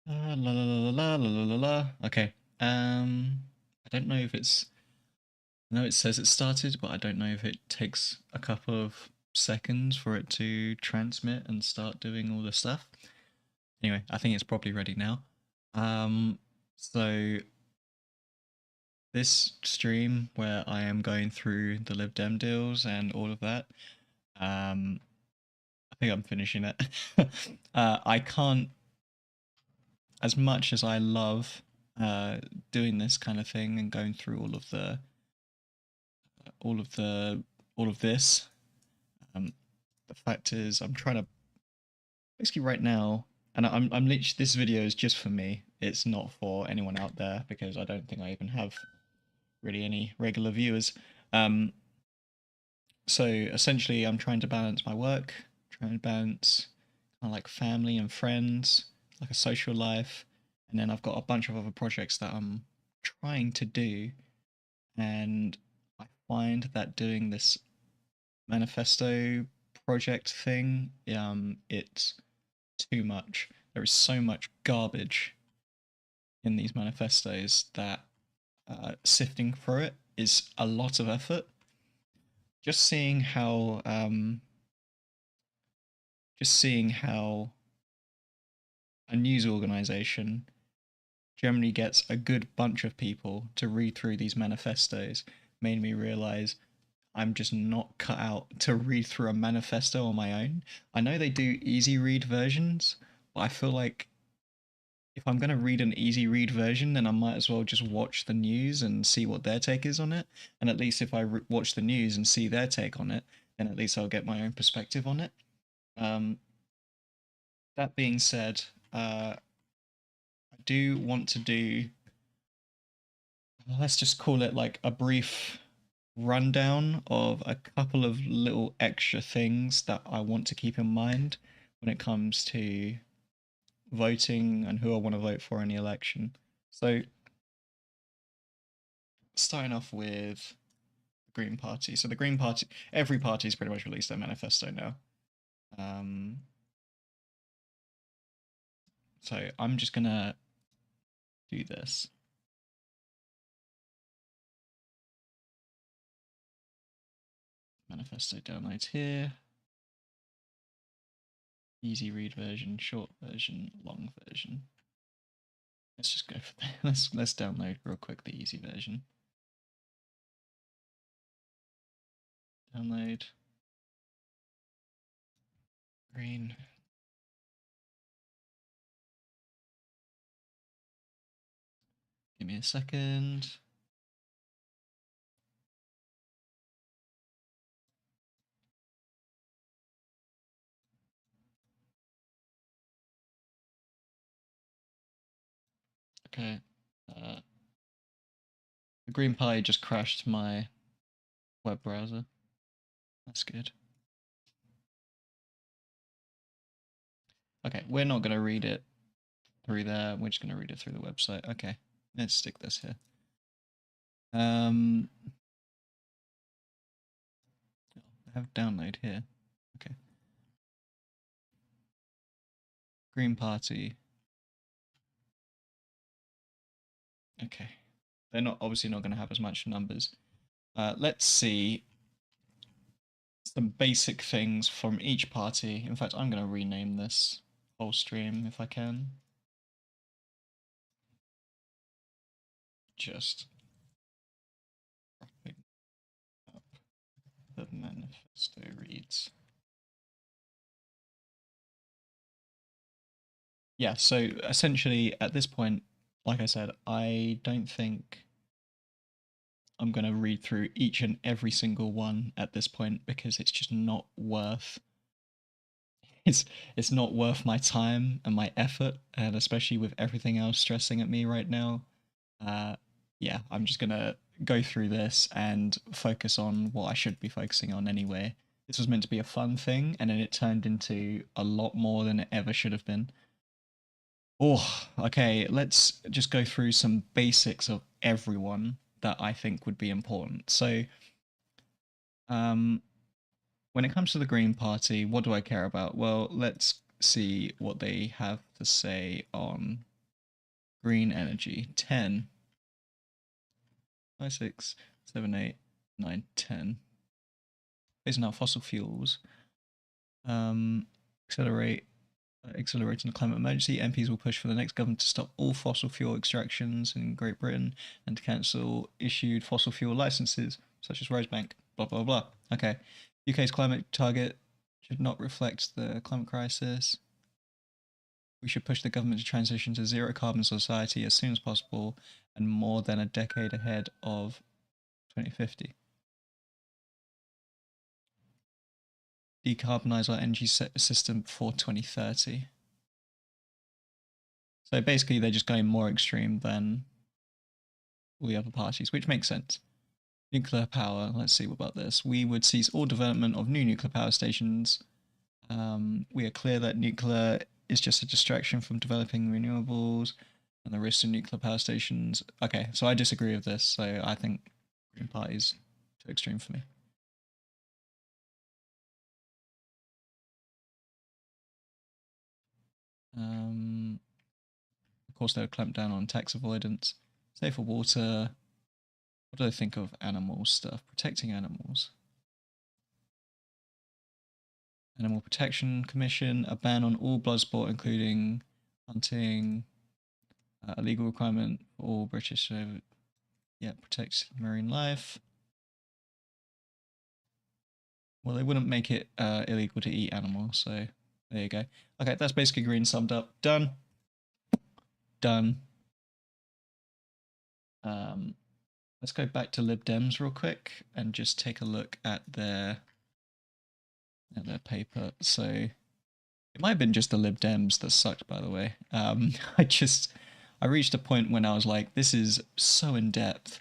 La la la la la la la la. Okay. I don't know if it's. No, it says it started, but I don't know if it takes a couple of seconds for it to transmit and start doing all the stuff. Anyway, I think it's probably ready now. Um, so this stream where I am going through the Lib Dem deals and all of that, I think I'm finishing it. I can't, as much as I love doing this kind of thing and going through all of the, all of this. The fact is, I'm trying to basically right now, and I'm literally, this video is just for me. It's not for anyone out there because I don't think I even have really any regular viewers. Um, so essentially, I'm trying to balance my work, trying to balance kind of like family and friends, like a social life, and then I've got a bunch of other projects that I'm trying to do, and I find that doing this manifesto project thing, it's too much. There is so much garbage in these manifestos that sifting through it is a lot of effort. Just seeing how, a news organization generally gets a good bunch of people to read through these manifestos made me realize I'm just not cut out to read through a manifesto on my own. I know they do easy read versions, but I feel like if I'm going to read an easy read version, then I might as well just watch the news and see what their take is on it. And at least if I watch the news and see their take on it, then at least I'll get my own perspective on it. Um, that being said, I do want to do, let's just call it like a brief rundown of a couple of little extra things that I want to keep in mind when it comes to voting and who I want to vote for in the election. So, starting off with the Green Party. So, the Green Party, every party's pretty much released their manifesto now. Um, so, I'm just gonna do this. Manifesto downloads here. Easy read version, short version, long version. Let's just go for that. Let's download real quick the easy version. Download. Green. Give me a second. Okay. Uh, the Green Pie just crashed my web browser. That's good. Okay, we're not going to read it through there. We're just going to read it through the website. Okay, let's stick this here. I have download here. Okay. Green Party. Okay. They're not obviously not going to have as much numbers. Let's see some basic things from each party. In fact, I'm going to rename this whole stream if I can. Just wrapping up the manifesto reads. Yeah, so essentially at this point, like I said, I don't think I'm going to read through each and every single one at this point because it's just not worth it's not worth my time and my effort, and especially with everything else stressing at me right now. Yeah, I'm just going to go through this and focus on what I should be focusing on anyway. This was meant to be a fun thing, and then it turned into a lot more than it ever should have been. Oh, okay. Let's just go through some basics of everyone that I think would be important. So, um, when it comes to the Green Party, what do I care about? Well, let's see what they have to say on green energy. 10. 5, 6, 7, 8, 9, 10. Phasing out fossil fuels. Accelerating the climate emergency. MPs will push for the next government to stop all fossil fuel extractions in Great Britain and to cancel issued fossil fuel licenses, such as Rosebank. Blah, blah, blah. Okay. UK's climate target should not reflect the climate crisis. We should push the government to transition to zero carbon society as soon as possible and more than a decade ahead of 2050. Decarbonize our energy system before 2030. So basically, they're just going more extreme than all the other parties, which makes sense. Nuclear power, let's see about this. We would cease all development of new nuclear power stations. We are clear that nuclear is just a distraction from developing renewables and the risks of nuclear power stations. Okay, so I disagree with this. So I think Green Party's too extreme for me. Of course, they would clamp down on tax avoidance, safer water. What do I think of animal stuff? Protecting animals. Animal Protection Commission, a ban on all blood sport, including hunting, a legal requirement for all British, yeah, protects marine life. Well, they wouldn't make it illegal to eat animals, so there you go. Okay, that's basically Green summed up. Done. Done. Let's go back to Lib Dems real quick and just take a look at their paper. So it might have been just the Lib Dems that sucked, by the way. I reached a point when I was like, this is so in depth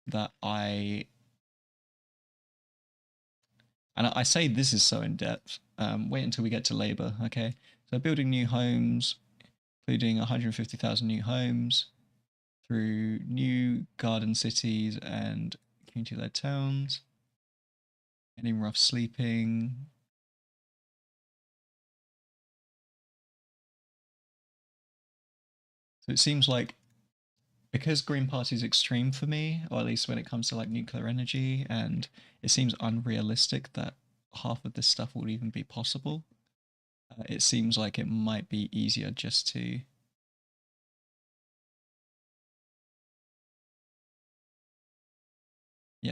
that I say this is so in depth. Wait until we get to Labour, okay? So building new homes, including 150,000 new homes through new garden cities and community-led towns, ending rough sleeping. So it seems like because Green Party is extreme for me, or at least when it comes to like nuclear energy, and it seems unrealistic that half of this stuff would even be possible. It seems like it might be easier just to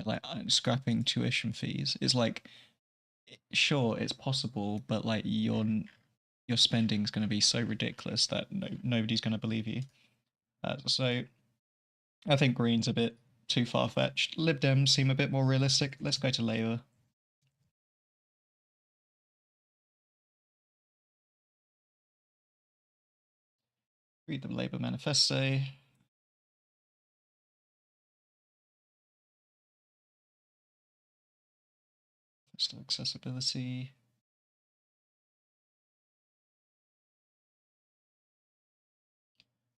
like scrapping tuition fees is like, sure, it's possible, but like your spending is going to be so ridiculous that nobody's going to believe you. So I think Green's a bit too far-fetched. Lib Dems seem a bit more realistic. Let's go to Labour. Read the Labour manifesto. Still accessibility.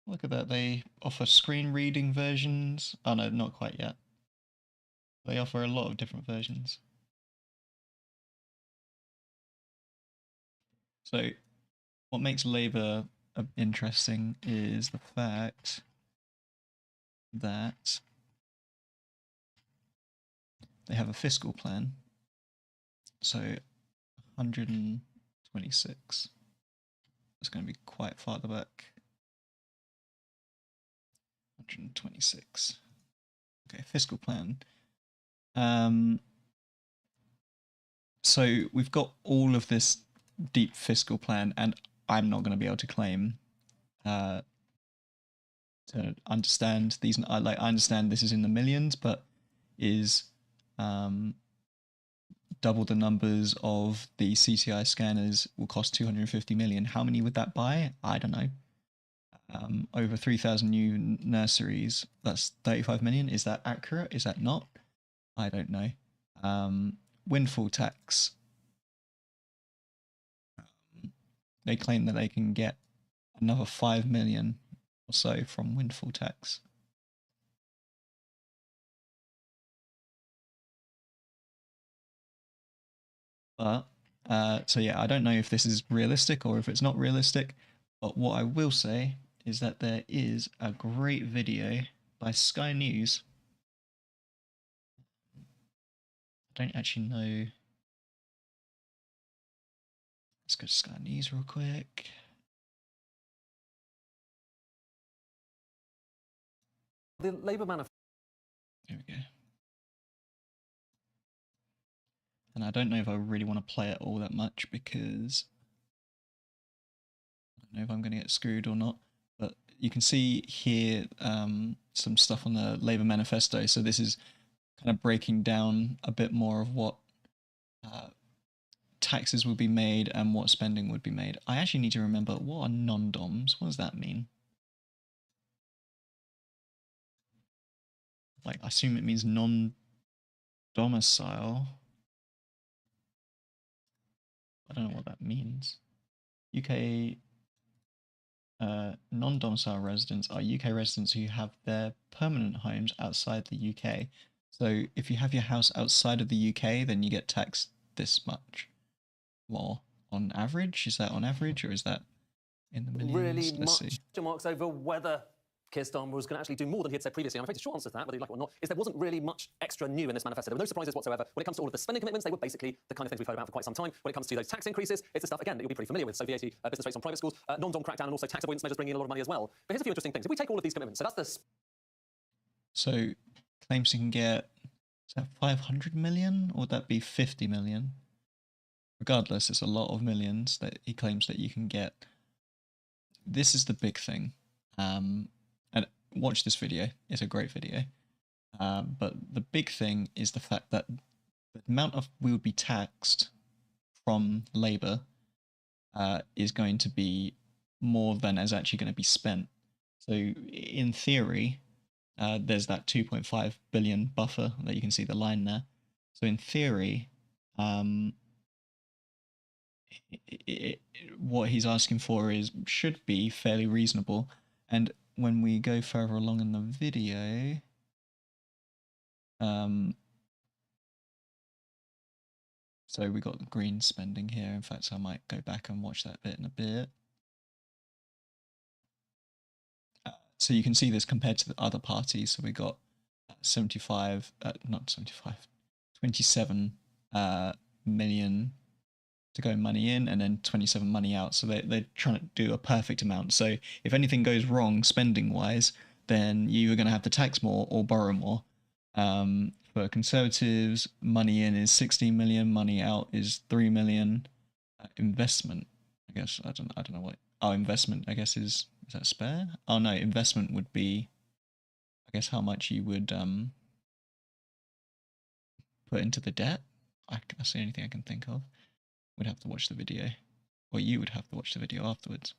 Look at that, they offer screen reading versions. Oh no, not quite yet. They offer a lot of different versions. So what makes Labour interesting is the fact that they have a fiscal plan. So 126. It's going to be quite far at the back. 126. Okay, fiscal plan. So we've got all of this deep fiscal plan, and I'm not going to be able to claim to understand these. I understand this is in the millions, but is double the numbers of the CTI scanners will cost 250 million. How many would that buy? I don't know. Over 3,000 new nurseries. That's 35 million. Is that accurate? Is that not? I don't know. Windfall tax. They claim that they can get another 5 million or so from windfall tax. But so yeah, I don't know if this is realistic or if it's not realistic. But what I will say is that there is a great video by Sky News. I don't actually know. Let's go to Sky News real quick. The Labour manifesto. There we go. And I don't know if I really want to play it all that much because I don't know if I'm going to get screwed or not. But you can see here some stuff on the Labour manifesto. So this is kind of breaking down a bit more of what taxes would be made and what spending would be made. I actually need to remember, what are non-doms? What does that mean? Like, I assume it means non-domicile. I don't know what that means. UK non-domicile residents are UK residents who have their permanent homes outside the UK. So if you have your house outside of the UK, then you get taxed this much more on average. Is that on average, or is that in the millions? Really Let's see. Marks over whether Keir Starmer was going to actually do more than he had said previously. I'm afraid the short answer to that, whether you like it or not, is there wasn't really much extra new in this manifesto. There were no surprises whatsoever. When it comes to all of the spending commitments, they were basically the kind of things we've heard about for quite some time. When it comes to those tax increases, it's the stuff, again, that you'll be pretty familiar with. So VAT, business rates on private schools, non-dom crackdown, and also tax avoidance measures bringing in a lot of money as well. But here's a few interesting things. If we take all of these commitments, so that's the... So claims you can get, is that 500 million, or would that be 50 million? Regardless, it's a lot of millions that he claims that you can get. This is the big thing. And watch this video. It's a great video. But the big thing is the fact that the amount of we would be taxed from Labour is going to be more than is actually going to be spent. So in theory, there's that 2.5 billion buffer that you can see the line there. So in theory, what he's asking for should be fairly reasonable. And when we go further along in the video, so we got the green spending here. In fact, I might go back and watch that bit in a bit. So you can see this compared to the other parties. So we got 27 million to go money in, and then 27 money out. So they're trying to do a perfect amount. So if anything goes wrong spending wise, then you are going to have to tax more or borrow more. For Conservatives, money in is 16 million, money out is 3 million. Investment, I guess, I don't know what. Oh, investment, I guess is that spare? Oh no, investment would be, I guess, how much you would put into the debt. That's the only thing I can think of. We'd have to watch the video, or you would have to watch the video afterwards.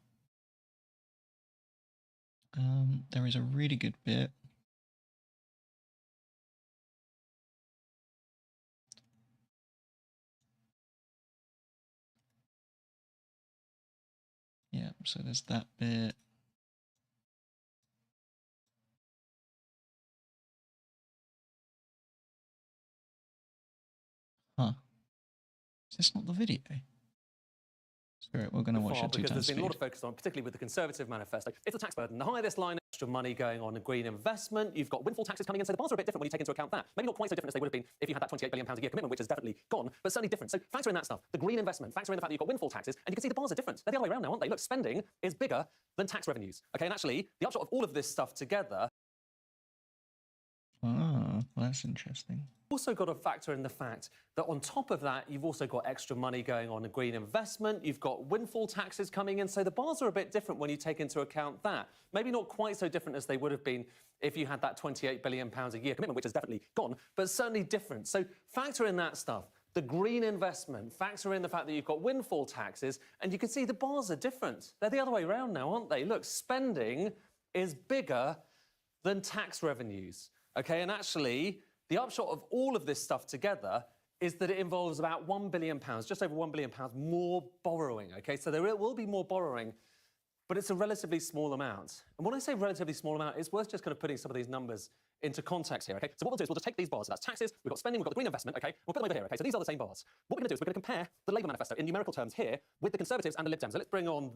There is a really good bit. Yeah, so there's that bit. Huh. Is this not the video? Screw it, we're going to watch it 2 times because there's been speed. a lot of focus on, particularly with the Conservative manifesto, it's the tax burden. The higher this line, extra money going on in green investment, you've got windfall taxes coming in, so the bars are a bit different when you take into account that. Maybe not quite so different as they would have been if you had that £28 billion a year commitment, which is definitely gone, but certainly different. So factor in that stuff, the green investment, factor in the fact that you've got windfall taxes, and you can see the bars are different. They're the other way around now, aren't they? Look, spending is bigger than tax revenues. Okay, and actually, the upshot of all of this stuff together... Oh, well, that's interesting. Also got to factor in the fact that on top of that, you've also got extra money going on in green investment, you've got windfall taxes coming in, so the bars are a bit different when you take into account that. Maybe not quite so different as they would have been if you had that £28 billion a year commitment, which is definitely gone, but certainly different. So factor in that stuff. The green investment, factor in the fact that you've got windfall taxes, and you can see the bars are different. They're the other way around now, aren't they? Look, spending is bigger than tax revenues. Okay, and actually, the upshot of all of this stuff together is that it involves about £1 billion, just over £1 billion more borrowing. Okay, so there will be more borrowing, but it's a relatively small amount. And when I say relatively small amount, it's worth just kind of putting some of these numbers into context here. Okay, so what we'll do is we'll just take these bars. So that's taxes, we've got spending, we've got the green investment. Okay, we'll put them over here. Okay, so these are the same bars. What we're going to do is we're going to compare the Labour manifesto in numerical terms here with the Conservatives and the Lib Dems. So let's bring on.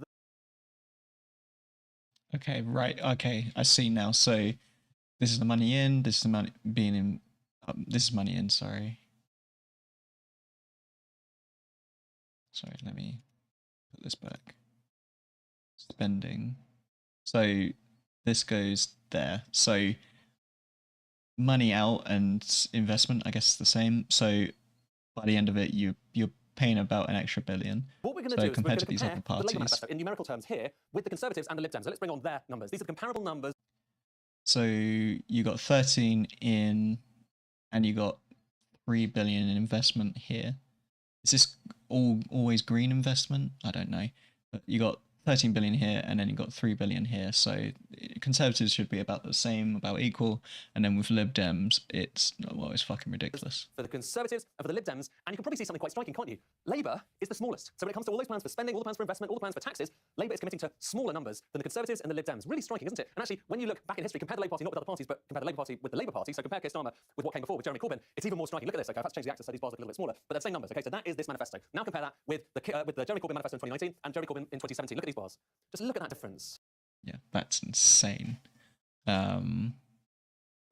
Okay, right. Okay, I see now. So this is the money in. This is the money being in. This is money in. Sorry. Sorry. Let me put this back. Spending. So this goes there. So money out and investment, I guess, is the same. So by the end of it, you're paying about an extra billion. What we're going to So do is we're compared going to to these compare other the Labour parties, manifesto in numerical terms here with the Conservatives and the Lib Dems. So let's bring on their numbers. These are the comparable numbers. so you got 13 in, and you got 3 billion in investment here. Is this always green investment? I don't know, but you got 13 billion here, and then you got 3 billion here. So Conservatives should be about the same, about equal, and then with Lib Dems, it's well, it's fucking ridiculous. For the Conservatives and for the Lib Dems, and you can probably see something quite striking, can't you? Labour is the smallest. So when it comes to all those plans for spending, all the plans for investment, all the plans for taxes, Labour is committing to smaller numbers than the Conservatives and the Lib Dems. Really striking, isn't it? And actually, when you look back in history, compare the Labour Party not with other parties, but compare the Labour Party with the Labour Party. So compare Keir Starmer with what came before with Jeremy Corbyn. It's even more striking. Look at this. Okay, I've had to change the axis so these bars look a little bit smaller, but they're the same numbers. Okay, so that is this manifesto. Now compare that with the Jeremy Corbyn manifesto in 2019 and Jeremy Corbyn in 2017. Look at these bars. Just look at that difference. Yeah, that's insane. And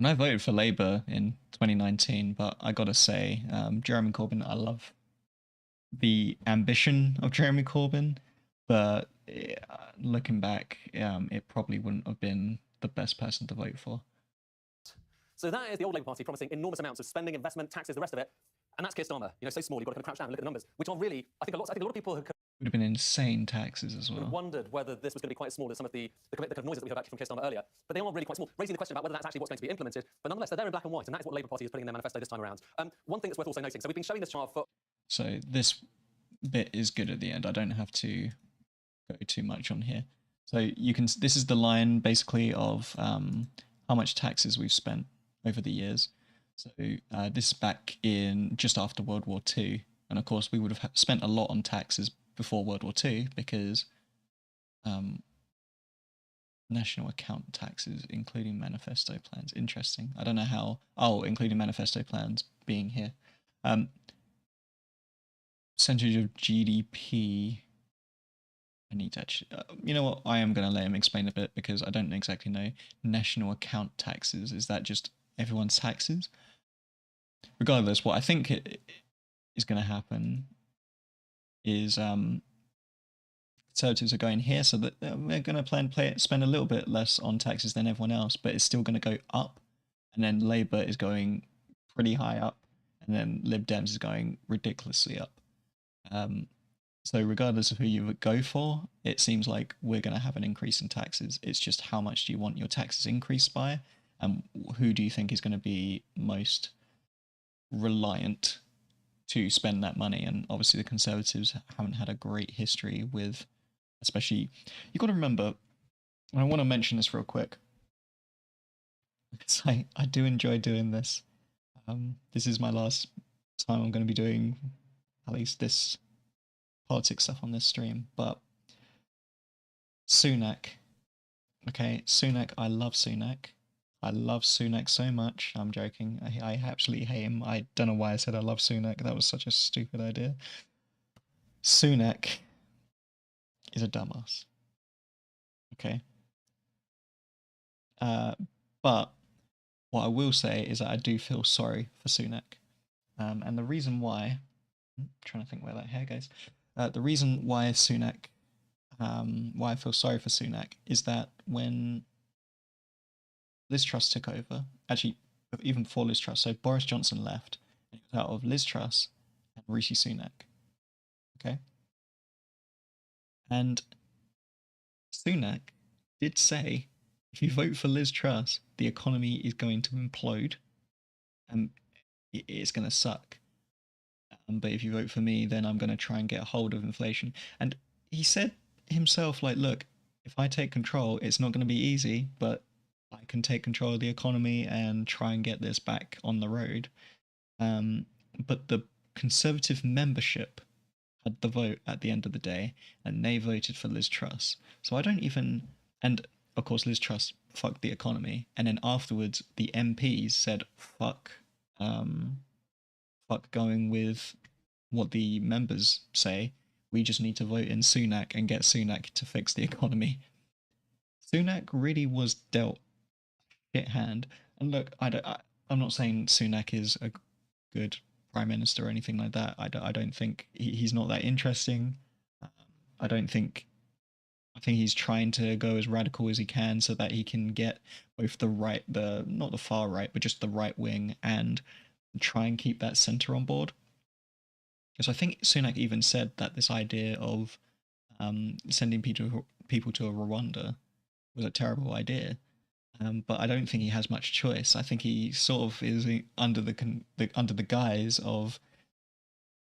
I voted for Labour in 2019, but I gotta say, Jeremy Corbyn, I love the ambition of Jeremy Corbyn, but looking back, it probably wouldn't have been the best person to vote for. So that is the old Labour Party promising enormous amounts of spending, investment, taxes, the rest of it. And that's Keir Starmer. You know, so small, you've got to kind of crouch down and look at the numbers, which are really, I think a lot of people have Would have been insane taxes as well. wondered whether this was going to be quite as small as some of the kind of noises that we heard actually from Keir Starmer earlier. But they are really quite small, raising the question about whether that's actually what's going to be implemented. But nonetheless, they're there in black and white, and that is what the Labour Party is putting in their manifesto this time around. One thing that's worth also noting, so we've been showing this chart for... So this bit is good at the end. I don't have to go too much on here. So you can, this is the line basically of how much taxes we've spent over the years. So this is back in just after World War II. And of course, we would have spent a lot on taxes before World War II because national account taxes, including manifesto plans. Interesting. I don't know how. Oh, including manifesto plans being here. Percentage of GDP. I need to actually. You know what? I am going to let him explain a bit because I don't exactly know. National account taxes. Is that just everyone's taxes? Regardless, what I think is going to happen is Conservatives are going here, so that we're going to spend a little bit less on taxes than everyone else, but it's still going to go up. And then Labour is going pretty high up, and then Lib Dems is going ridiculously up. So regardless of who you would go for, it seems like we're going to have an increase in taxes. It's just how much do you want your taxes increased by, and who do you think is going to be most reliant to spend that money? And obviously the Conservatives haven't had a great history with, especially, you've got to remember, and I want to mention this real quick, because I do enjoy doing this. This is my last time I'm going to be doing at least this politics stuff on this stream, but Sunak, okay, Sunak, I love Sunak. I love Sunak so much. I'm joking. I absolutely hate him. I don't know why I said I love Sunak. That was such a stupid idea. Sunak is a dumbass. Okay. But what I will say is that I do feel sorry for Sunak. And the reason why, I'm trying to think where that hair goes. The reason why Sunak, why I feel sorry for Sunak is that when Liz Truss took over, actually, even before Liz Truss, so Boris Johnson left, and it was out of Liz Truss and Rishi Sunak. Okay? And Sunak did say, if you vote for Liz Truss, the economy is going to implode and it's going to suck. But if you vote for me, then I'm going to try and get a hold of inflation. And he said himself, like, look, if I take control, it's not going to be easy, but I can take control of the economy and try and get this back on the road. But the Conservative membership had the vote at the end of the day, and they voted for Liz Truss. So I don't even, and of course Liz Truss fucked the economy, and then afterwards the MPs said fuck going with what the members say. We just need to vote in Sunak and get Sunak to fix the economy. Sunak really was dealt shit hand. And look, I'm not saying Sunak is a good prime minister or anything like that. I don't think he's not that interesting. Um, I don't think. I think he's trying to go as radical as he can so that he can get both the right, the not the far right, but just the right wing, and try and keep that center on board. Because I think Sunak even said that this idea of sending people to a Rwanda was a terrible idea. But I don't think he has much choice. I think he sort of is under under the guise of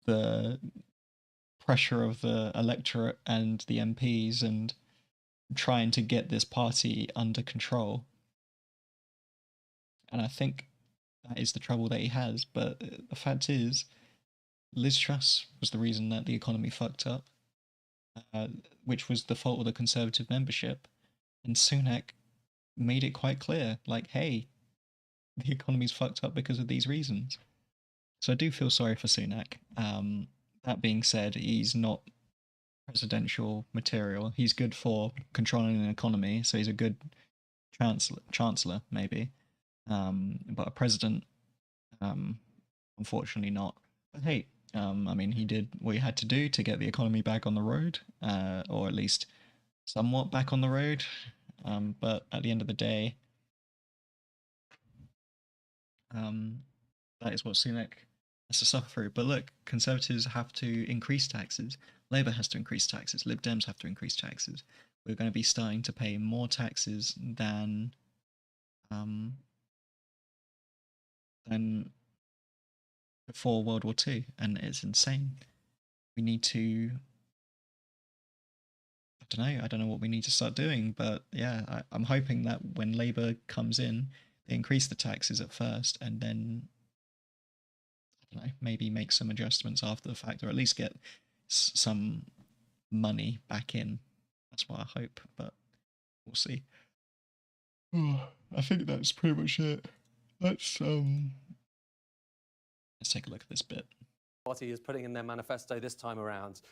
the pressure of the electorate and the MPs and trying to get this party under control. And I think that is the trouble that he has. But the fact is, Liz Truss was the reason that the economy fucked up, uh, which was the fault of the Conservative membership. And Sunak made it quite clear, like, hey, the economy's fucked up because of these reasons. So I do feel sorry for Sunak. That being said, he's not presidential material. He's good for controlling an economy, so he's a good chancellor maybe. But a president, unfortunately not. But hey, I mean, he did what he had to do to get the economy back on the road, or at least somewhat back on the road. But at the end of the day, that is what Sunak has to suffer through. But look, Conservatives have to increase taxes. Labour has to increase taxes. Lib Dems have to increase taxes. We're going to be starting to pay more taxes than before World War II, and it's insane. We need to. I don't know. I don't know what we need to start doing, but yeah, I'm hoping that when Labour comes in, they increase the taxes at first, and then I don't know, maybe make some adjustments after the fact, or at least get some money back in. That's what I hope, but we'll see. I think that's pretty much it. Let's let's take a look at this bit. Party is putting in their manifesto this time around.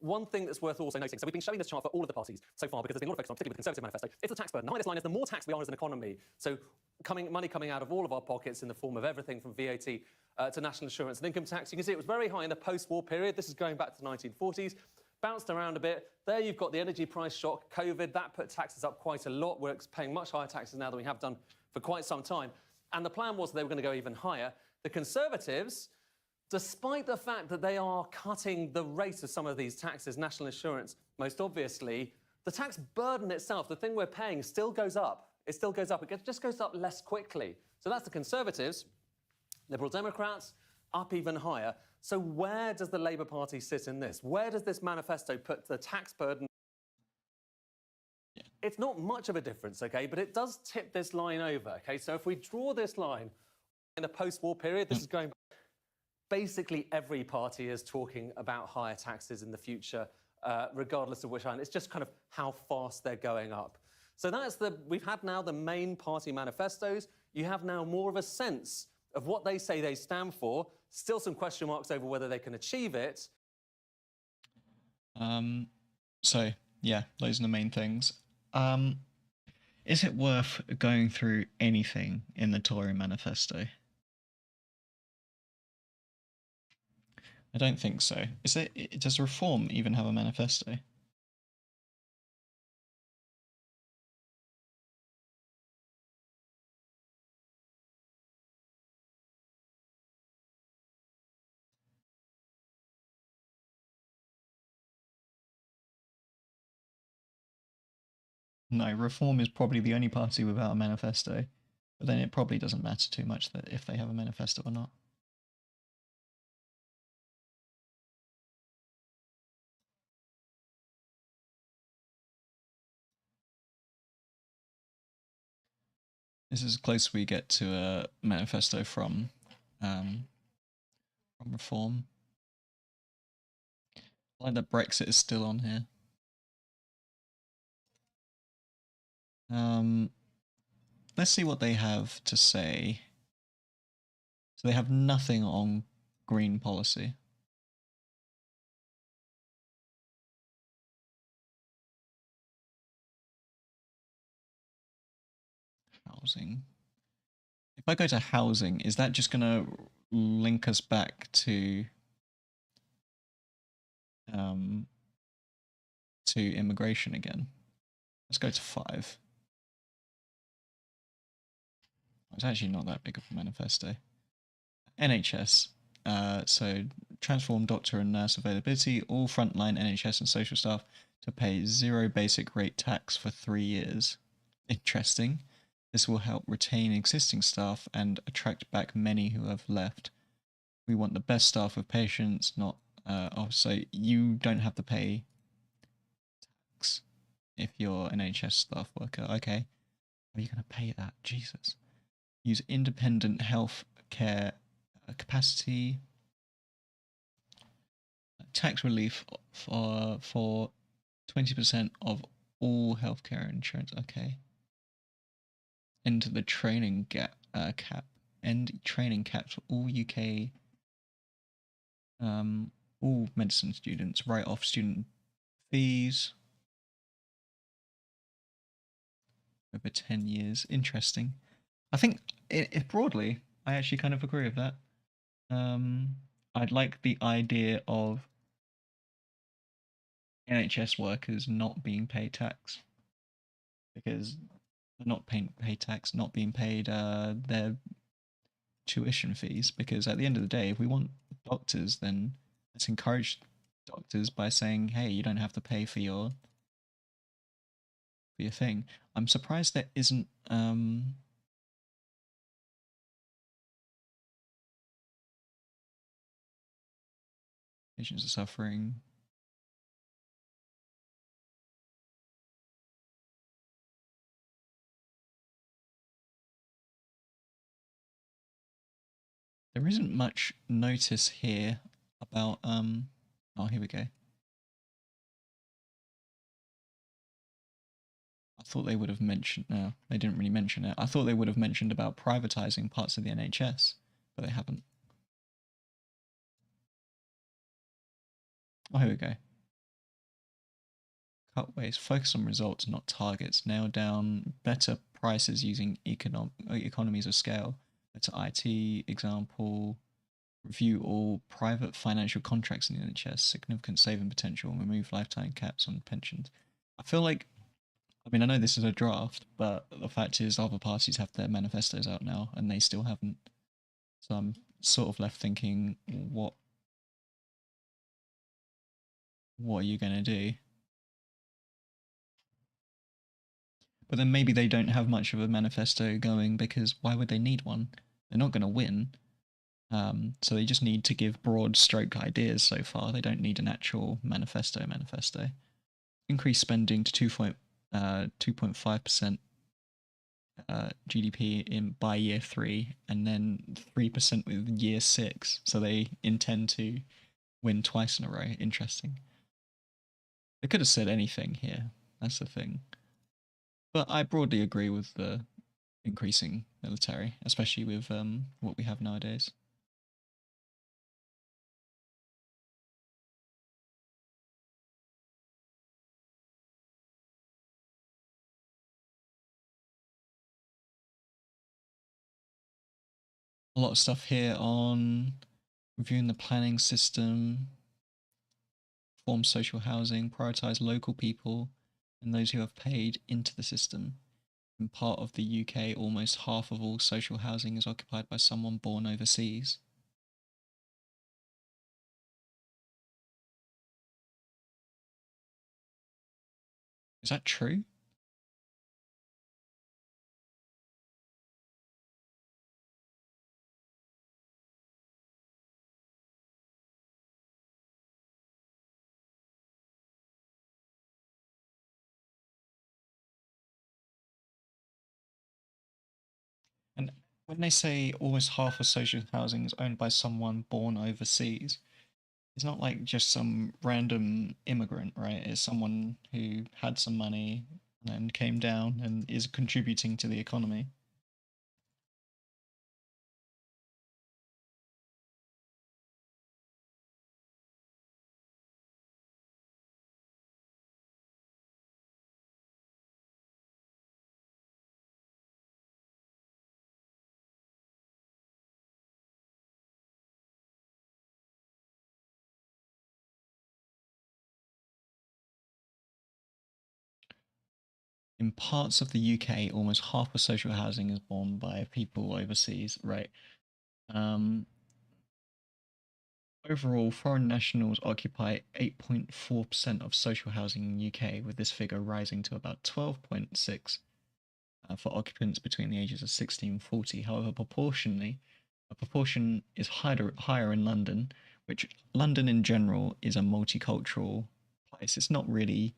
One thing that's worth also noting, so we've been showing this chart for all of the parties so far because there's been a lot of focus on, particularly with the Conservative manifesto, it's the tax burden. The highest line is the more tax we are as an economy. So money coming out of all of our pockets in the form of everything from VAT to national insurance and income tax. You can see it was very high in the post-war period. This is going back to the 1940s. Bounced around a bit. There you've got the energy price shock, COVID. That put taxes up quite a lot. We're paying much higher taxes now than we have done for quite some time. And the plan was they were going to go even higher. The Conservatives, despite the fact that they are cutting the rate of some of these taxes, national insurance, most obviously, the tax burden itself, the thing we're paying, still goes up. It still goes up. It just goes up less quickly. So that's the Conservatives. Liberal Democrats, up even higher. So where does the Labour Party sit in this? Where does this manifesto put the tax burden? Yeah. It's not much of a difference, okay, but it does tip this line over, okay? So if we draw this line in the post-war period, this is going back. Basically, every party is talking about higher taxes in the future, regardless of which line. It's just kind of how fast they're going up. So that's we've had now the main party manifestos. You have now more of a sense of what they say they stand for. Still some question marks over whether they can achieve it. So, yeah, those are the main things. Is it worth going through anything in the Tory manifesto? I don't think so. Does Reform even have a manifesto? No, Reform is probably the only party without a manifesto, but then it probably doesn't matter too much that if they have a manifesto or not. This is as close as we get to a manifesto from Reform. I like that Brexit is still on here. Let's see what they have to say. So they have nothing on green policy. Housing. If I go to housing, is that just gonna link us back um to immigration again? Let's go to 5. It's actually not that big of a manifesto. NHS. So transform doctor and nurse availability, all frontline NHS and social staff to pay 0 basic rate tax for 3 years. Interesting. This will help retain existing staff and attract back many who have left. We want the best staff with patience, not so you don't have to pay tax if you're an NHS staff worker. Okay. How are you going to pay that? Jesus. Use independent health care capacity. Tax relief for 20% of all healthcare insurance. Okay. Into the training cap. End training caps for all UK all medicine students. Write off student fees over 10 years. Interesting. I think it broadly, I actually kind of agree with that. I'd like the idea of NHS workers not being paid tax because not paying pay tax, not being paid their tuition fees. Because at the end of the day, if we want doctors, then let's encourage doctors by saying, "Hey, you don't have to pay for your thing." I'm surprised there isn't patients are suffering. There isn't much notice here about oh, here we go. I thought they would have mentioned, no, they didn't really mention it. I thought they would have mentioned about privatizing parts of the NHS, but they haven't. Oh, here we go. Cut waste, focus on results, not targets. Nail down better prices using economies of scale. That's an IT example. Review all private financial contracts in the NHS. Significant saving potential. Remove lifetime caps on pensions. I feel like, I mean, I know this is a draft, but the fact is other parties have their manifestos out now and they still haven't. So I'm sort of left thinking, what are you going to do? But then maybe they don't have much of a manifesto going because why would they need one? They're not going to win. So they just need to give broad stroke ideas so far. They don't need an actual manifesto. Increase spending to 2.5% GDP by year 3 and then 3% with year 6. So they intend to win twice in a row. Interesting. They could have said anything here. That's the thing. But I broadly agree with the increasing military, especially with what we have nowadays. A lot of stuff here on reviewing the planning system, form social housing, prioritize local people and those who have paid into the system. In part of the UK, almost half of all social housing is occupied by someone born overseas. Is that true? And when they say almost half of social housing is owned by someone born overseas, it's not like just some random immigrant, right? It's someone who had some money and came down and is contributing to the economy. in parts of the UK, almost half of social housing is borne by people overseas, right? Um, Overall, foreign nationals occupy 8.4% of social housing in UK, with this figure rising to about 12.6 for occupants between the ages of 16 and 40. However, proportionally, a proportion is higher in London, which London in general is a multicultural place. It's not really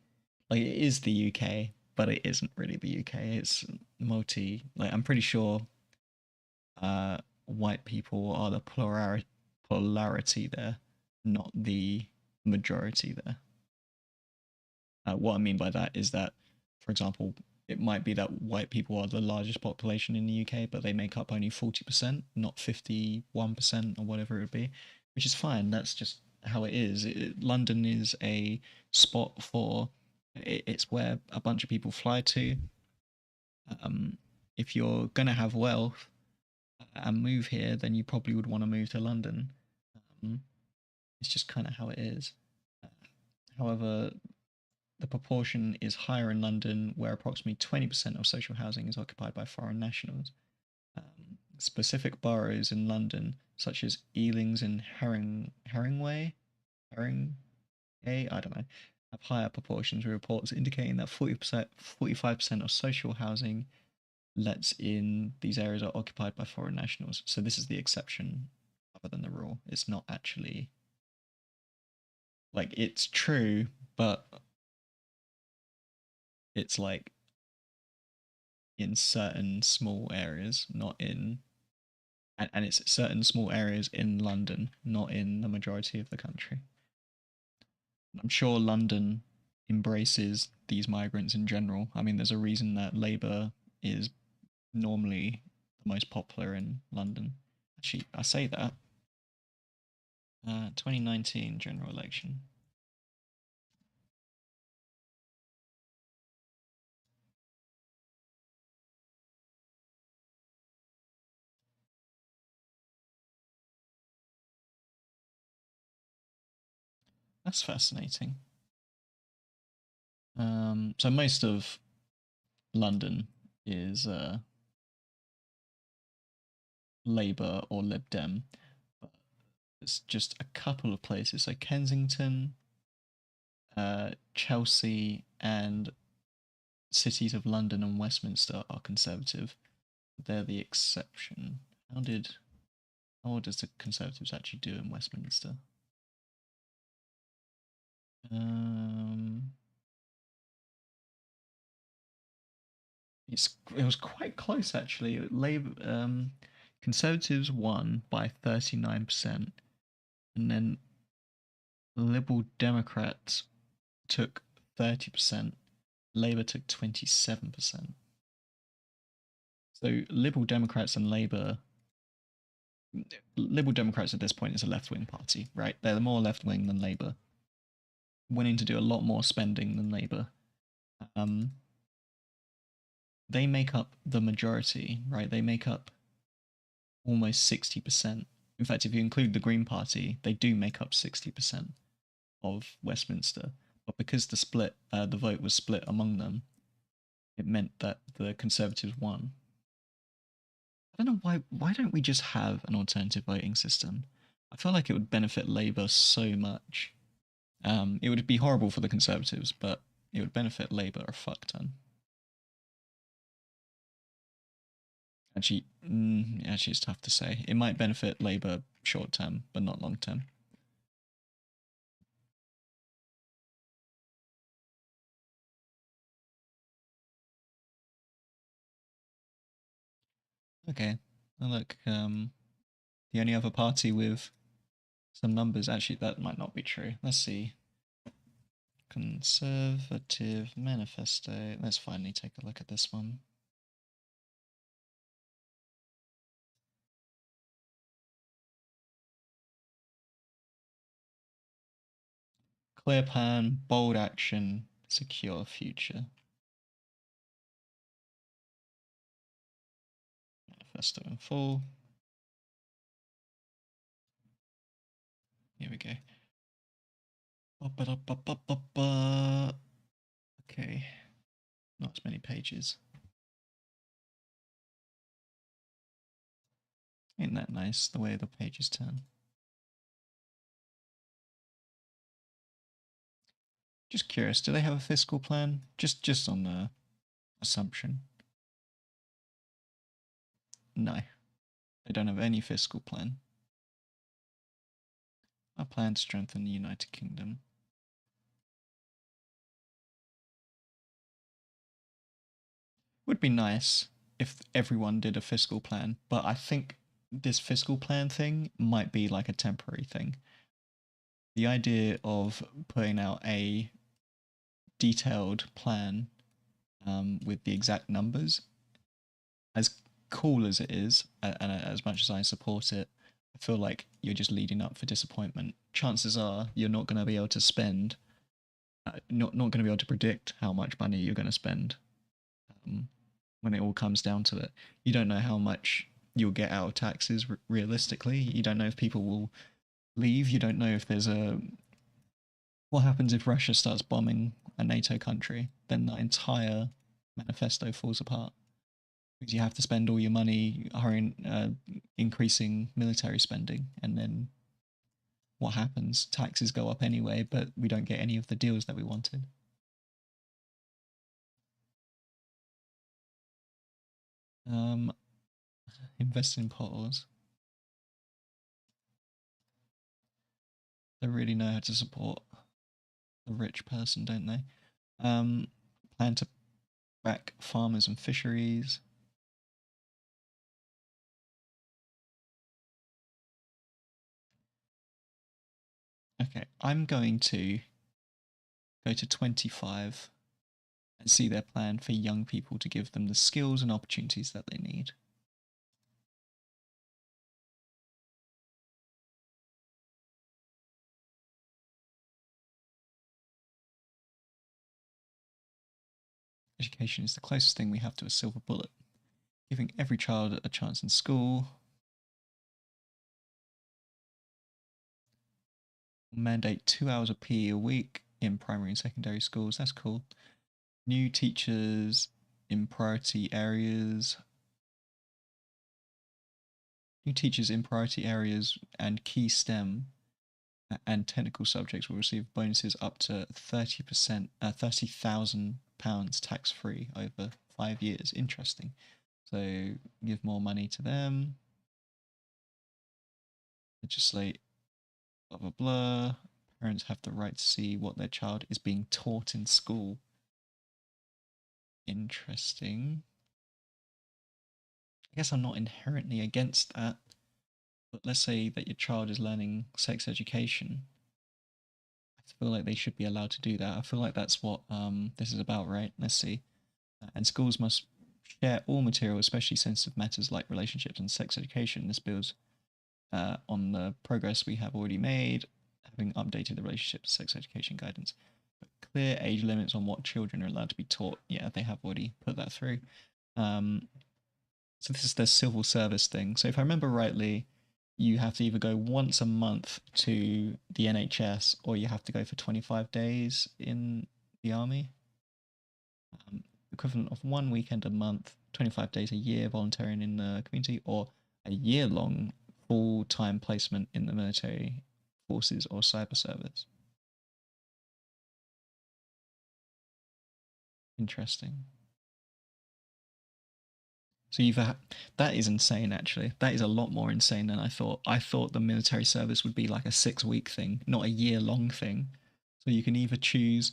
like it is the UK, but it isn't really the UK. It's like I'm pretty sure white people are the polarity there, not the majority there. What I mean by that is that, for example, it might be that white people are the largest population in the UK, but they make up only 40%, not 51% or whatever it would be, which is fine. That's just how it is. London is a spot for it's where a bunch of people fly to. Um, if you're gonna have wealth and move here, then you probably would want to move to London. Um, it's just kind of how it is. Uh, However, the proportion is higher in London, where approximately 20% of social housing is occupied by foreign nationals. Specific boroughs in London, such as Ealing's and Herring, I don't know, have higher proportions, with reports indicating that 40%, 45% of social housing lets in these areas are occupied by foreign nationals. So this is the exception other than the rule. It's not actually like it's true, but it's like in certain small areas, not in and it's certain small areas in London, not in the majority of the country. I'm sure London embraces these migrants in general. I mean, there's a reason that Labour is normally the most popular in London. Actually, I say that. 2019 general election. That's fascinating. So most of London is Labour or Lib Dem, but there's just a couple of places. So Kensington, Chelsea, and cities of London and Westminster are Conservative. They're the exception. How does the Conservatives actually do in Westminster? Um, it was quite close actually. Labour Conservatives won by 39%, and then Liberal Democrats took 30%. Labour took 27%. So Liberal Democrats at this point is a left wing party, right? They're more left wing than Labour, willing to do a lot more spending than Labour. Um, they make up the majority, right? They make up almost 60%. In fact, if you include the Green Party, they do make up 60% of Westminster. But because the vote was split among them, it meant that the Conservatives won. I don't know why don't we just have an alternative voting system? I feel like it would benefit Labour so much. It would be horrible for the Conservatives, but it would benefit Labour a fuck ton. Actually, it's tough to say. It might benefit Labour short term, but not long term. Okay. Well, look, the only other party with some numbers, actually, that might not be true. Let's see. Conservative Manifesto. Let's finally take a look at this one. Clear plan, bold action, secure future. Manifesto in full. Here we go. Okay. Not as many pages. Ain't that nice, the way the pages turn? Just curious, do they have a fiscal plan? Just on the assumption. No, they don't have any fiscal plan. I plan to strengthen the United Kingdom. Would be nice if everyone did a fiscal plan, but I think this fiscal plan thing might be like a temporary thing. The idea of putting out a detailed plan with the exact numbers, as cool as it is, and as much as I support it, I feel like you're just leading up for disappointment. Chances are you're not going to be able to spend, not going to be able to predict how much money you're going to spend when it all comes down to it. You don't know how much you'll get out of taxes realistically. You don't know if people will leave. You don't know if there's a... What happens if Russia starts bombing a NATO country? Then the entire manifesto falls apart. Because you have to spend all your money increasing military spending, and then what happens? Taxes go up anyway, but we don't get any of the deals that we wanted. Invest in potholes. They really know how to support the rich person, don't they? Plan to back farmers and fisheries. Okay, I'm going to go to 25 and see their plan for young people to give them the skills and opportunities that they need. Education is the closest thing we have to a silver bullet. Giving every child a chance in school. Mandate 2 hours of PE a week in primary and secondary schools. That's cool. New teachers in priority areas. New teachers in priority areas and key STEM and technical subjects will receive bonuses up to 30%, £30,000 tax free over 5 years. Interesting. So give more money to them. Legislate, blah, blah, blah. Parents have the right to see what their child is being taught in school. Interesting. I guess I'm not inherently against that, but let's say that your child is learning sex education. I feel like they should be allowed to do that. I feel like that's what this is about, right? Let's see. And schools must share all material, especially sensitive matters like relationships and sex education. This builds on the progress we have already made, having updated the relationship to sex education guidance. But clear age limits on what children are allowed to be taught. Yeah, they have already put that through. So this is the civil service thing. So if I remember rightly, you have to either go once a month to the NHS or you have to go for 25 days in the army. Equivalent of 1 weekend a month, 25 days a year volunteering in the community, or a year-long full-time placement in the military forces or cyber service. Interesting. So that is insane, actually. That is a lot more insane than I thought. I thought the military service would be like a 6-week thing, not a year-long thing. So you can either choose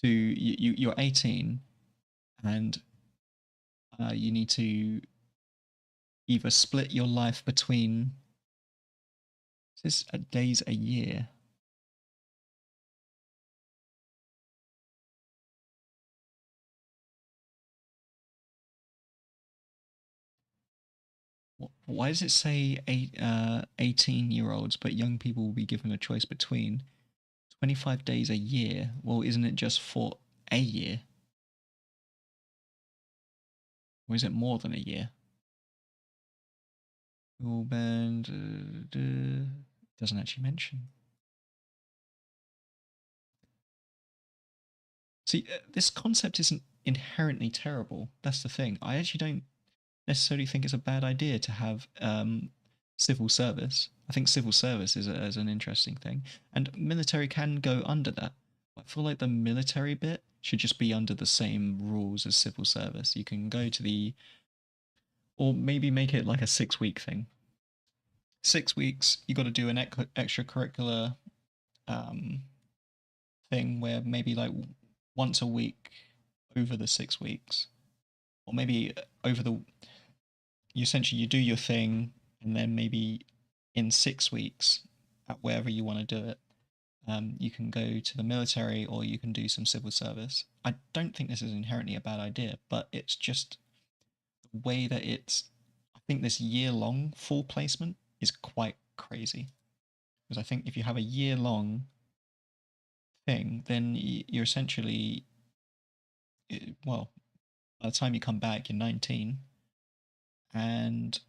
to you're 18 and you need to either split your life between days a year. Why does it say 18-year-olds, but young people will be given a choice between 25 days a year? Well, isn't it just for a year? Or is it more than a year? Band doesn't actually mention. See, this concept isn't inherently terrible. That's the thing. I actually don't necessarily think it's a bad idea to have civil service. I think civil service is an interesting thing, and military can go under that. I feel like the military bit should just be under the same rules as civil service. You can go to the, or maybe make it like a 6 week thing. 6 weeks, you got to do an extracurricular um, thing where maybe like once a week over the 6 weeks, or maybe over the, you essentially you do your thing, and then maybe in 6 weeks at wherever you want to do it, you can go to the military or you can do some civil service. I don't think this is inherently a bad idea, but it's just the way that it's, I think this year-long full placement is quite crazy. Because I think if you have a year-long thing, then you're essentially, well, by the time you come back, you're 19, and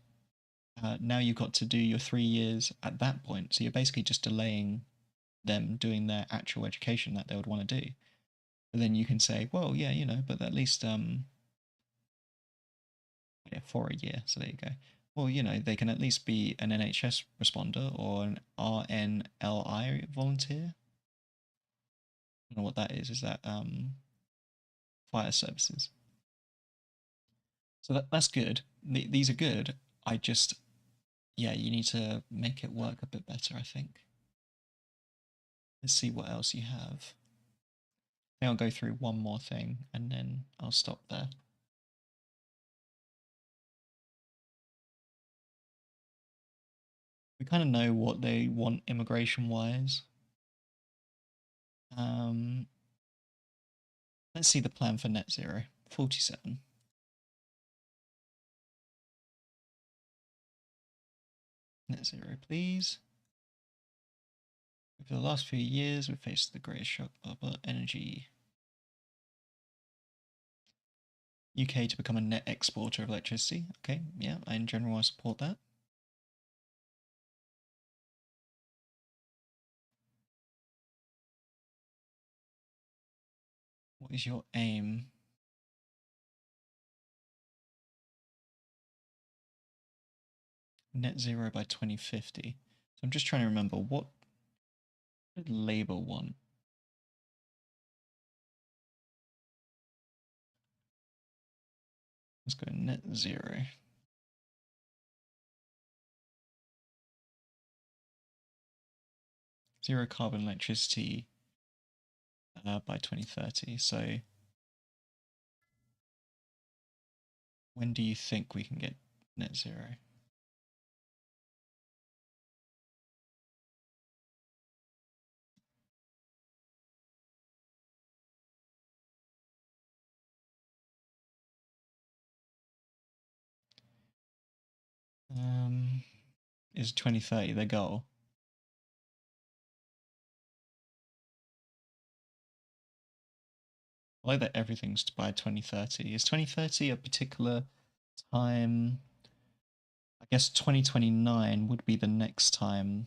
now you've got to do your 3 years at that point. So you're basically just delaying them doing their actual education that they would want to do. But then you can say, well, yeah, but at least yeah, for a year. So there you go. Well, they can at least be an NHS responder or an RNLI volunteer. I don't know what that is. Is that fire services? So that's good. These are good. I just, yeah, you need to make it work a bit better, I think. Let's see what else you have. I think I'll go through one more thing and then I'll stop there. We kind of know what they want immigration-wise. Let's see the plan for net zero. 47. Net zero, please. Over the last few years, we've faced the greatest shock of energy. UK to become a net exporter of electricity. Okay, yeah, in general I support that. What is your aim? Net zero by 2050. So I'm just trying to remember, what did Labour want? Let's go net zero. Zero carbon electricity by 2030. So when do you think we can get net zero? Is 2030 the goal? I like that everything's by 2030. Is 2030 a particular time? I guess 2029 would be the next time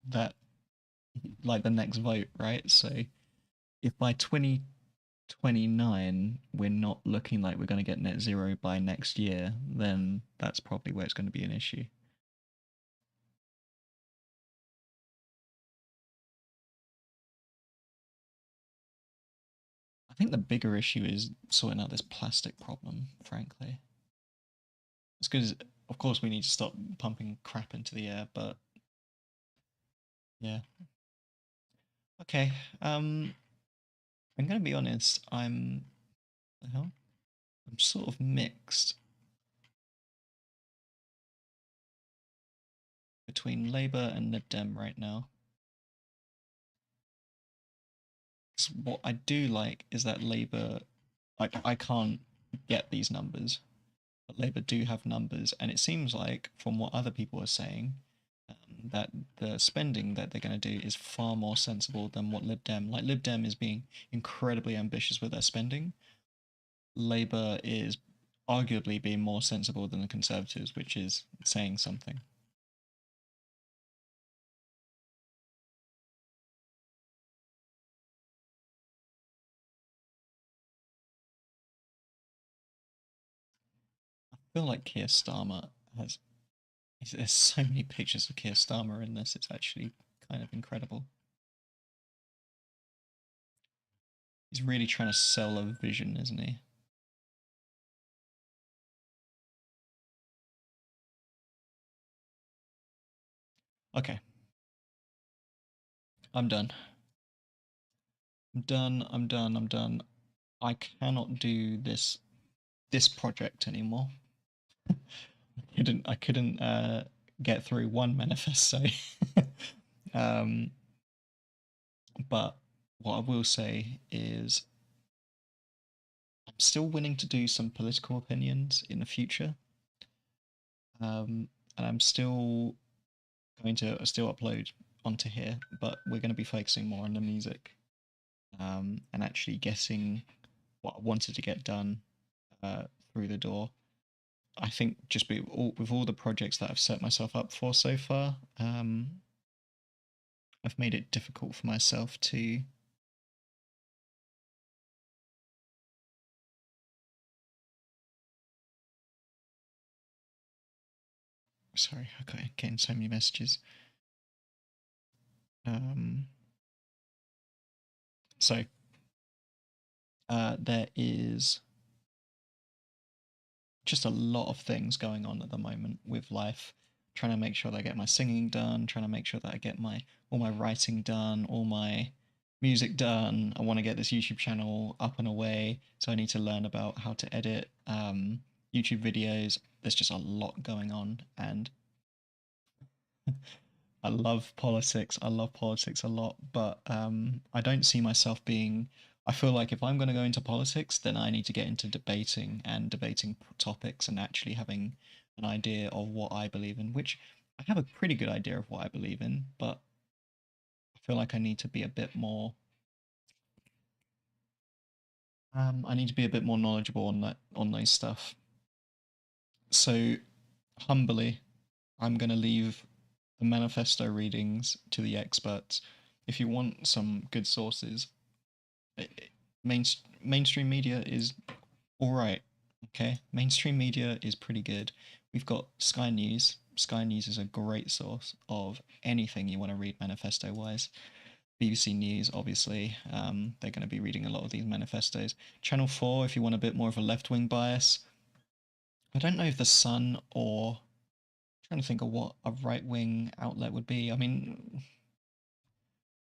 that, like the next vote, right? So if by 2029 we're not looking like we're going to get net zero by next year, then that's probably where it's going to be an issue. I think the bigger issue is sorting out this plastic problem, frankly. It's because, of course, we need to stop pumping crap into the air, but yeah. Okay. I'm gonna be honest. The hell? I'm sort of mixed between Labour and Lib Dem right now. What I do like is that Labour, like, I can't get these numbers, but Labour do have numbers, and it seems like, from what other people are saying, that the spending that they're going to do is far more sensible than what Lib Dem. Like, Lib Dem is being incredibly ambitious with their spending. Labour is arguably being more sensible than the Conservatives, which is saying something. feel like Keir Starmer has. There's so many pictures of Keir Starmer in this. It's actually kind of incredible. He's really trying to sell a vision, isn't he? Okay, I'm done. I'm done. I'm done. I'm done. I cannot do this project anymore. I couldn't get through one manifesto. um, but what I will say is I'm still willing to do some political opinions in the future. And I'm still going to still upload onto here, but we're going to be focusing more on the music, and actually getting what I wanted to get done uh, through the door. I think just with all the projects that I've set myself up for so far, I've made it difficult for myself to. Sorry, okay, getting so many messages. Um, so there is just a lot of things going on at the moment with life. Trying to make sure that I get my singing done, trying to make sure that I get my all my writing done, all my music done. I want to get this YouTube channel up and away, so I need to learn about how to edit YouTube videos. There's just a lot going on, and I love politics. I love politics a lot, but I don't see myself being. I feel like if I'm going to go into politics, then I need to get into debating and debating topics and actually having an idea of what I believe in, which I have a pretty good idea of what I believe in, but I feel like I need to be a bit more. I need to be a bit more knowledgeable on those stuff. So humbly, I'm going to leave the manifesto readings to the experts. If you want some good sources, main, mainstream media is all right. Okay, mainstream media is pretty good. We've got Sky News. Sky News is a great source of anything you want to read manifesto wise. BBC News, obviously, they're going to be reading a lot of these manifestos. Channel 4, if you want a bit more of a left wing bias. I don't know if The Sun or. I'm trying to think of what a right wing outlet would be. I mean,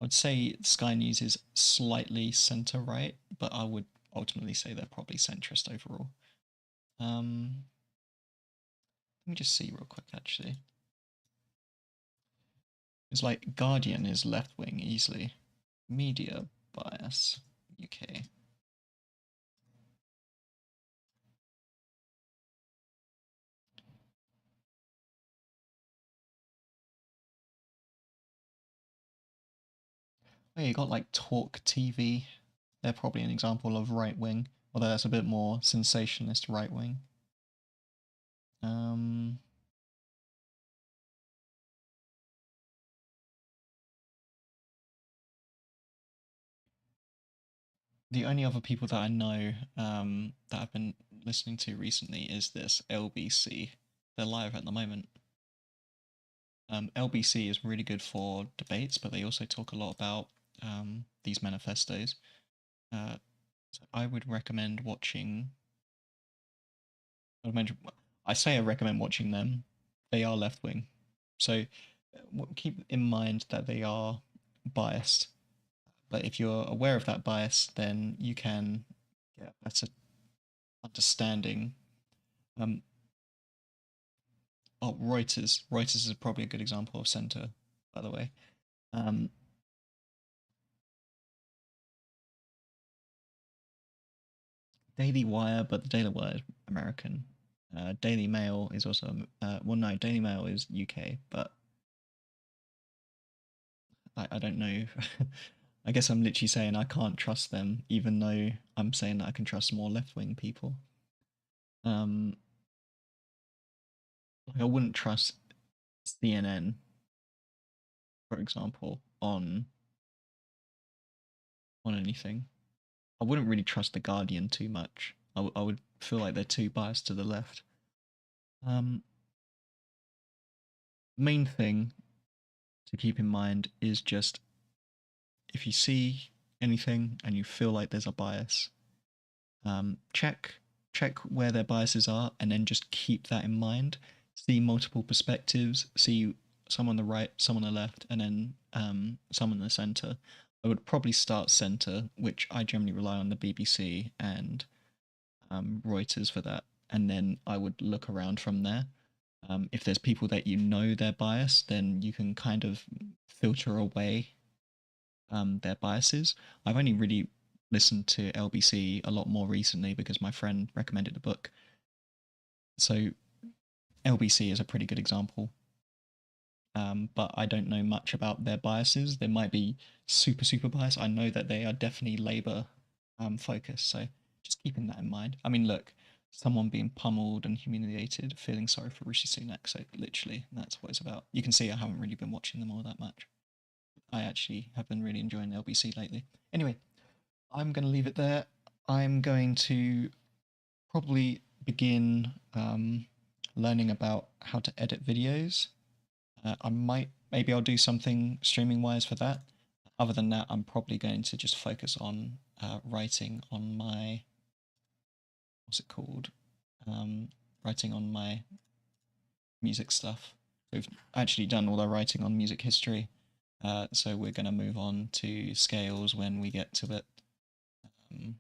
I'd say Sky News is slightly centre right, but I would ultimately say they're probably centrist overall. Let me just see real quick actually. It's like Guardian is left wing easily. Media bias UK. Oh, you got like Talk TV. They're probably an example of right wing, although that's a bit more sensationalist right wing. Um, the only other people that I know that I've been listening to recently is this LBC. They're live at the moment. LBC is really good for debates, but they also talk a lot about these manifestos. So I would recommend watching. I say I recommend watching them. They are left wing, so keep in mind that they are biased. But if you're aware of that bias, then you can get a better understanding. Um, oh, Reuters. Reuters is probably a good example of center, by the way. Um, Daily Wire, but the Daily Wire is American. Daily Mail is also well, no, Daily Mail is UK, but I don't know. I guess I'm literally saying I can't trust them, even though I'm saying that I can trust more left wing people. Um, like I wouldn't trust CNN, for example, on anything. I wouldn't really trust the Guardian too much. I would feel like they're too biased to the left. Main thing to keep in mind is just if you see anything and you feel like there's a bias, check where their biases are, and then just keep that in mind. See multiple perspectives. See some on the right, some on the left, and then some in the center. I would probably start center, which I generally rely on the BBC and Reuters for that, and then I would look around from there. If there's people that you know they're biased, then you can kind of filter away their biases. I've only really listened to LBC a lot more recently because my friend recommended a book. So LBC is a pretty good example. But I don't know much about their biases. They might be super biased. I know that they are definitely Labour focused. So just keeping that in mind. I mean, look, someone being pummeled and humiliated, feeling sorry for Rishi Sunak. So literally, that's what it's about. You can see I haven't really been watching them all that much. I actually have been really enjoying LBC lately. Anyway, I'm going to leave it there. I'm going to probably begin learning about how to edit videos. Maybe I'll do something streaming wise for that. Other than that, I'm probably going to just focus on writing on my, what's it called? Writing on my music stuff. We've actually done all our writing on music history. So we're going to move on to scales when we get to it.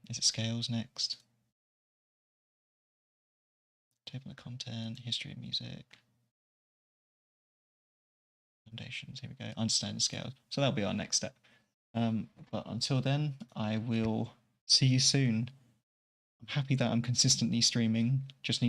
Is it scales next? Table of content, history of music, foundations. Here we go. Understanding scales. So that'll be our next step. But until then, I will see you soon. I'm happy that I'm consistently streaming. Just need